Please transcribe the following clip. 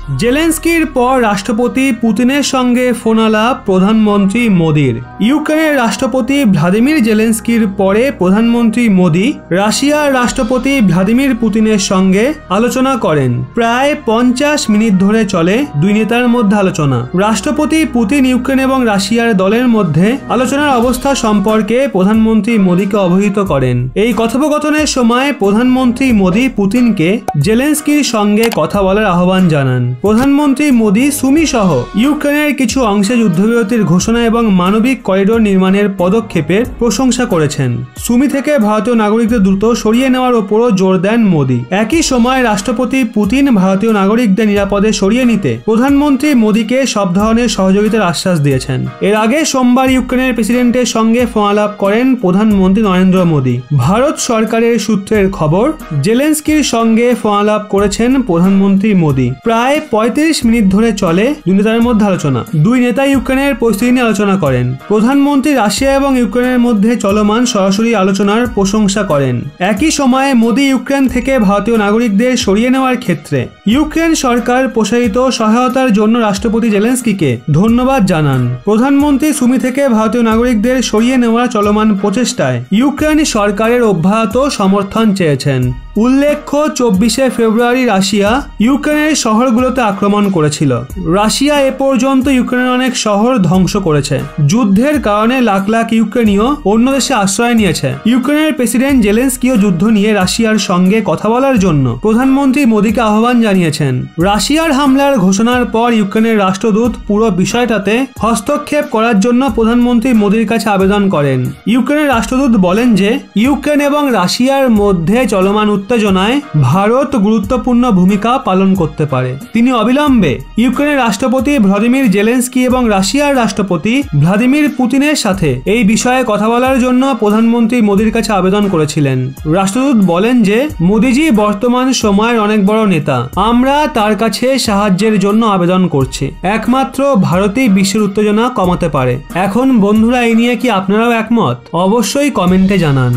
জেলেনস্কির পর রাষ্ট্রপতি পুতিনের সঙ্গে ফোন আলাপ প্রধানমন্ত্রী মোদির। ইউক্রেনের রাষ্ট্রপতি ভ্লাদিমির জেলেনস্কির পরে প্রধানমন্ত্রী মোদি রাশিয়ার রাষ্ট্রপতি ভ্লাদিমির পুতিনের সঙ্গে আলোচনা করেন। প্রায় 50 মিনিট ধরে চলে দুই নেতার মধ্যে আলোচনা। রাষ্ট্রপতি পুতিন ইউক্রেন এবং রাশিয়ার দলের মধ্যে আলোচনার অবস্থা সম্পর্কে প্রধানমন্ত্রী মোদিকে অবহিত করেন। এই কথোপকথনের সময় প্রধানমন্ত্রী মোদি পুতিনকে জেলেনস্কির সঙ্গে কথা বলার আহ্বান জানান। প্রধানমন্ত্রী মোদি সুমি সহ ইউক্রেনের কিছু অংশে যুদ্ধবিরতির ঘোষণা এবং মানবিক করিডোর নির্মাণের পদক্ষেপের প্রশংসা করেছেন। সুমি থেকে ভারতীয় নাগরিকদের দ্রুত সরিয়ে নেওয়ার ওপরও জোর দেন মোদি। একই সময় রাষ্ট্রপতি পুতিন ভারতীয় নাগরিকদের নিরাপদে সরিয়ে নিতে প্রধানমন্ত্রী মোদিকে সব ধরনের সহযোগিতার আশ্বাস দিয়েছেন। এর আগে সোমবার ইউক্রেনের প্রেসিডেন্টের সঙ্গে ফোন আলাপ করেন প্রধানমন্ত্রী নরেন্দ্র মোদি। ভারত সরকারের সূত্রের খবর, জেলেনস্কির সঙ্গে ফোন আলাপ করেছেন প্রধানমন্ত্রী মোদি। প্রায় 35 মিনিট ধরে চলে দুই নেতার মধ্যে আলোচনা। দুই নেতা ইউক্রেনের পরিস্থিতি নিয়ে আলোচনা করেন। প্রধানমন্ত্রী রাশিয়া এবং ইউক্রেনের মধ্যে চলমান সরাসরি আলোচনার প্রশংসা করেন। একই সময়ে মোদি ইউক্রেন থেকে ভারতীয় নাগরিকদের সরিয়ে নেওয়ার ক্ষেত্রে ইউক্রেন সরকার প্রসারিত সহায়তার জন্য রাষ্ট্রপতি জেলেনস্কিকে ধন্যবাদ জানান। প্রধানমন্ত্রী সুমি থেকে ভারতীয় নাগরিকদের সরিয়ে নেওয়ার চলমান প্রচেষ্টায় ইউক্রেন সরকারের অব্যাহত সমর্থন চেয়েছেন। উল্লেখ্য, 24শে ফেব্রুয়ারি রাশিয়া ইউক্রেনের শহরগুলোতে আক্রমণ করেছিল। রাশিয়া এ পর্যন্ত ইউক্রেনের অনেক শহর ধ্বংস করেছে। যুদ্ধের কারণে লাখ লাখ ইউক্রেনীয় অন্য দেশে আশ্রয় নিয়েছে। ইউক্রেনের প্রেসিডেন্ট জেলেনস্কিও যুদ্ধ নিয়ে রাশিয়ার সঙ্গে কথা বলার জন্য প্রধানমন্ত্রী মোদিকে আহ্বান জানিয়েছেন। রাশিয়ার হামলার ঘোষণার পর ইউক্রেনের রাষ্ট্রদূত পুরো বিষয়টাতে হস্তক্ষেপ করার জন্য প্রধানমন্ত্রী মোদির কাছে আবেদন করেন। ইউক্রেনের রাষ্ট্রদূত বলেন যে ইউক্রেন এবং রাশিয়ার মধ্যে চলমান উত্তেজনায় ভারত গুরুত্বপূর্ণ ভূমিকা পালন করতে পারে। তিনি অবিলম্বে ইউক্রেনের রাষ্ট্রপতি ভ্লাদিমির জেলেনস্কি এবং রাশিয়ার রাষ্ট্রপতি ভ্লাদিমির পুতিনের সাথে এই বিষয়ে কথা বলার জন্য প্রধানমন্ত্রী মোদির কাছে আবেদন করেছিলেন। রাষ্ট্রদূত বলেন যে মোদিজি বর্তমান সময়ের অনেক বড় নেতা। আমরা তার কাছে সাহায্যের জন্য আবেদন করছি। একমাত্র ভারতই বিশ্বের উত্তেজনা কমাতে পারে। এখন বন্ধুরা, এই নিয়ে কি আপনারাও একমত? অবশ্যই কমেন্টে জানান।